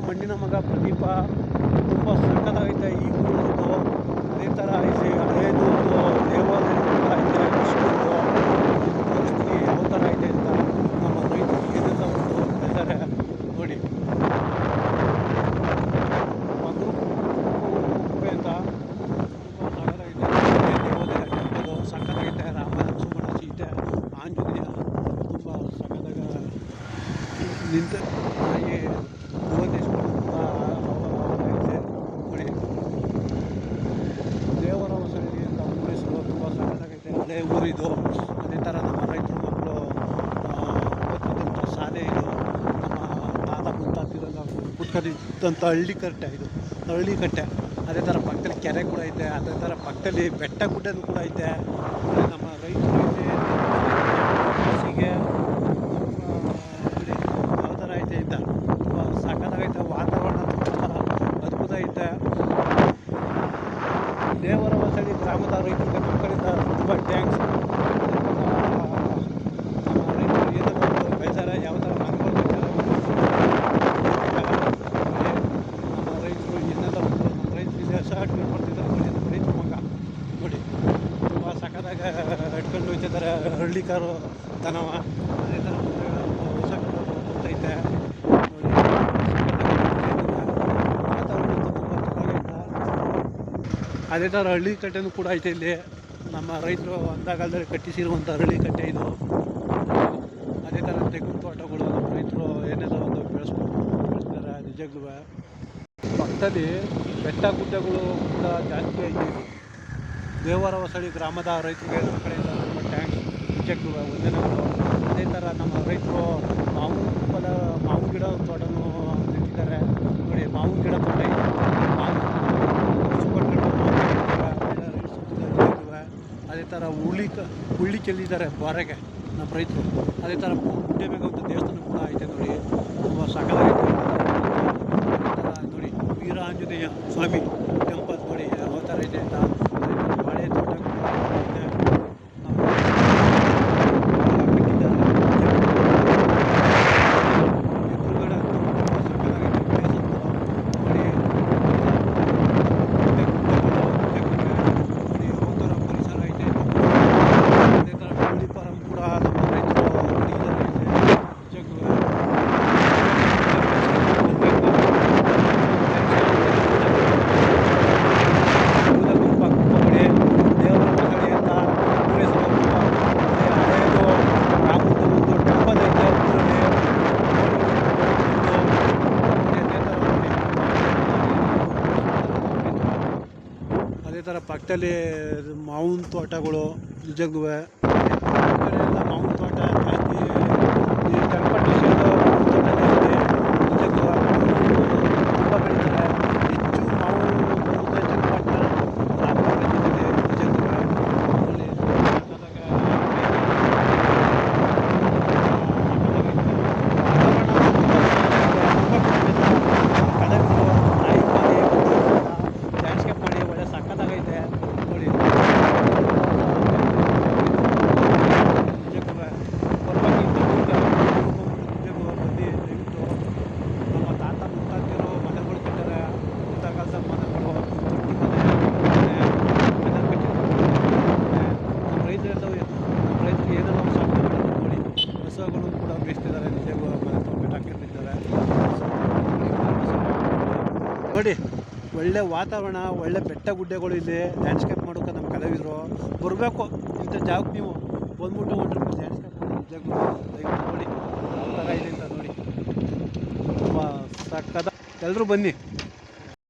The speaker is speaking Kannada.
ಮಣ್ಣಿನ ಮಗ ಪ್ರದೀಪ ತುಂಬ ಸಕ್ಕತ್ತಾಗೈತೆ. ಈ ಊರದ್ದು ಅದೇ ಥರ ಐತೆ. ಹಳೇದು ದೇವಾಲಯ ಕೂಡ ಐತೆ. ಕೃಷ್ಣದ್ದು ತೋರಿಸ್ತೀನಿ ಯಾವ ಥರ ಐತೆ ಅಂತ. ನಮ್ಮ ರೈತರು ಏನೆಲ್ಲ ಒಂದು ಬೆಳೆದಾರೆ ನೋಡಿ. ಮಗು ಕುಪ್ಪೆ ಅಂತ ತುಂಬ ಸಾಗರೈತೆ. ದೇವಾಲಯ ಟೆಂಪಲು ಸಕ್ಕತ್ತಾಗೈತೆ. ರಾಮ ಲಕ್ಷ್ಮಣ ಸೀತೆ ಆಂಜನೇಯ ತುಂಬ ಸಕ್ಕತ್ತಾಗ ನಿಂತ ಹಾಗೆ ಭುವನೇಶ್ವರ ಕೂಡ ಐತೆ ನೋಡಿ. ದೇವರ ಹೊಸಳ್ಳಿ ಅಂತ ಊರ ಹೆಸರು ತುಂಬ ಸಕ್ಕತ್ತಾಗೈತೆ. ಹಳೆ ಊರಿದು. ಅದೇ ಥರ ನಮ್ಮ ರೈತರು ಮಕ್ಕಳು ಓದ್ತಿದ್ದಂಥ ಶಾಲೆ ಇದು. ನಮ್ಮ ತಾತ ಮುತ್ತಾತಿರೆಲ್ಲ ಕೂತ್ಕೊಂಡಿದ್ದಂಥ ಹಳ್ಳಿ ಕಟ್ಟೆ ಇದು, ಹಳ್ಳಿ ಕಟ್ಟೆ. ಅದೇ ಥರ ಪಕ್ಕದಲ್ಲಿ ಕೆರೆ ಕೂಡ ಐತೆ. ಅದೇ ಥರ ಪಕ್ಕದಲ್ಲಿ ಬೆಟ್ಟ ಗುಡ್ಡನೂ ಕೂಡ ಐತೆ. ನಮ್ಮ ರೈತರು ಐತೆ ಹಸಿಗೆ ಯಾವ ಥರ ಐತೆ ಅಂತ ತುಂಬ ಸಕ್ಕತ್ತಾಗೈತೆ. ವಾತಾವರಣ ತುಂಬ ಅದ್ಭುತ ಐತೆ. ದೇವರ ಹೊಸಳ್ಳಿ ಗ್ರಾಮದ ರೈತರಿಗೆ ನಮ್ಮ ಕಡೆಯಿಂದ ತುಂಬ ಥ್ಯಾಂಕ್ಸ್. ನಮ್ಮ ರೈತರು ಏನೆಲ್ಲ ಒಂದು ಬೆಳೆದಾರೆ, ಯಾವ ಥರ ಮನೆಗಳು ಕಟ್ಟಾರೆ, ನಮ್ಮ ರೈತರು ಏನೆಲ್ಲ ಒಂದು ನಮ್ಮ ರೈತರಿಗೆ ಶರ್ಟ್ ಮಾಡ್ತಿದ್ದಾರೆ ನೋಡಿ. ನಮ್ಮ ರೈತರ ಮಗ ನೋಡಿ ತುಂಬ ಸಕ್ಕತ್ತಾಗ ಇಟ್ಕೊಂಡು ಹೋಗ್ತಿದ್ದಾರೆ ಹಳ್ಳಿ ಕಾರು ದನವ. ಅದೇ ಥರ ಹೊಸ ಐತೆ ನೋಡಿ. ವಾತಾವರಣ ತುಂಬ ಚೆನ್ನಾಗೈತೆ. ಅದೇ ಥರ ಹಳ್ಳಿ ಕಟ್ಟೆನೂ ಕೂಡ ಐತೆ ಇಲ್ಲಿ. ನಮ್ಮ ರೈತರು ಅಂದಾಗಾಲದಲ್ಲಿ ಕಟ್ಟಿಸಿರುವಂಥ ಹಳ್ಳಿ ಕಟ್ಟೆ ಇದು. ಅದೇ ಥರ ತೆಂಗಿನ ತೋಟಗಳು ನಮ್ಮ ರೈತರು ಏನೆಲ್ಲ ಒಂದು ಬೆಳೆಸ್ತಾರೆ ನಿಜಕ್ಕೂ. ಪಕ್ಕದಲ್ಲಿ ಬೆಟ್ಟ ಗುಡ್ಡಗಳು ಕೂಡ ಜಾಸ್ತಿ ಐತೆ. ದೇವರ ಹೊಸಳ್ಳಿ ಗ್ರಾಮದ ರೈತರಿಗೆ ನಮ್ಮ ಕಡೆಯಿಂದ ತುಂಬ ಥ್ಯಾಂಕ್ಸ್ ನಿಜಕ್ಕೂ ವಂದನೆಗಳು. ಅದೇ ಥರ ನಮ್ಮ ರೈತರು ಮಾವಿನ ಗಿಡ ತೋಟನೂ ನೆಟ್ಟಿದ್ದಾರೆ ನೋಡಿ. ಮಾವಿನ ಗಿಡ ತೋಟ ಇದೆ. ಅದೇ ಥರ ಹುಳ್ಳಿ ಚೆಲ್ಲಿದ್ದಾರೆ ಬಾರೆಗೆ ನಮ್ಮ ರೈತರು. ಅದೇ ಥರ ಗುಡ್ಡೆ ಮೇಲೆ ಒಂದು ದೇವಸ್ಥಾನ ಕೂಡ ಐತೆ ನೋಡಿ. ತುಂಬ ಸಕಲಾಗೈತೆ ನೋಡಿ. ವೀರ ಆಂಜನೇಯ ಸ್ವಾಮಿ ಟೆಂಪಲ್ ನೋಡಿ ಯಾವ ಥರ ಇದೆ ಅಂತ. ಬಾಳೆ ತೋಟ ಐತೆ. ಅದೇ ಥರ ಪಕ್ಕದಲ್ಲಿ ಮಾವಿನ ತೋಟಗಳು ನಿಜಕ್ಕೂ ಎಲ್ಲ ಮಾವಿನ ತೋಟ ಜಾಸ್ತಿ. ಈ ಕಲ್ಪಟ್ಟೆ ಸೈಡು ತೋಟನೇ ಇದೆ ನಿಜಕ್ಕೂ. ತುಂಬ ಬೆಳೀತಾರೆ. ಹೆಚ್ಚು ಮಾವು ಬರುತ್ತೆ ಚನ್ನಪಟ್ಟಣ ರಾಮನಗರ ಬೆಳೀತಿದೆ ನಿಜಕ್ಕೂ. ಅಲ್ಲಿ ಲ್ಯಾಂಡ್ಸ್ಕೇಪ್ ಮಾಡಿ ಒಳ್ಳೆ ಸಕ್ಕತ್ತಾಗೈತೆ ನೋಡಿ. ನಿಜಕ್ಕೂ ಬರ್ಬೇಕಿಂತ ನಿಜಕ್ಕೂ ಬಂದು ದಯವಿಟ್ಟು ನಮ್ಮ ತಾತ ಮುತ್ತಾತಿರು ಮನೆಗಳು ಕಟ್ಟಾರೆ. ಕಾಲದ ಮನೆಗಳು ತೊಟ್ಟಿ ಮನೆ ಕಟ್ಟಿದ್ದಾರೆ. ನಮ್ಮ ರೈತರು ಏನೆಲ್ಲ ಸಾಧನೆ ಮಾಡಿದ್ರು ನೋಡಿ. ಹಸುಗಳು ಕೂಡ ಬೇಯಿಸ್ತಿದ್ದಾರೆ ನಿಜಕ್ಕೂ. ಮನೆ ತುಂಬ ಹಾಕೊಂಡಿದ್ದಾರೆ ನೋಡಿ. ಒಳ್ಳೆ ವಾತಾವರಣ, ಒಳ್ಳೆ ಬೆಟ್ಟ ಗುಡ್ಡೆಗಳು ಇಲ್ಲಿ. ಲ್ಯಾಂಡ್ಸ್ಕೇಪ್ ಮಾಡೋಕೆ ನಮ್ಮ ಕಲಾವಿದರು ಬರಬೇಕು. ಇಂಥ ಜಾಗಕ್ಕೆ ನೀವು ಬಂದ್ಬಿಟ್ಟು ಹೊಂಟ್ರೆ ಲ್ಯಾಂಡ್ಸ್ಕೇಪ್ ಮಾಡಿ ನಿಜಕ್ಕೂ ದಯವಿಟ್ಟು ನೋಡಿ ಯಾವ ಥರ ಇದೆ ಅಂತ ನೋಡಿ. ತುಂಬ ಸಕ್ಕದ. ಎಲ್ಲರೂ ಬನ್ನಿ.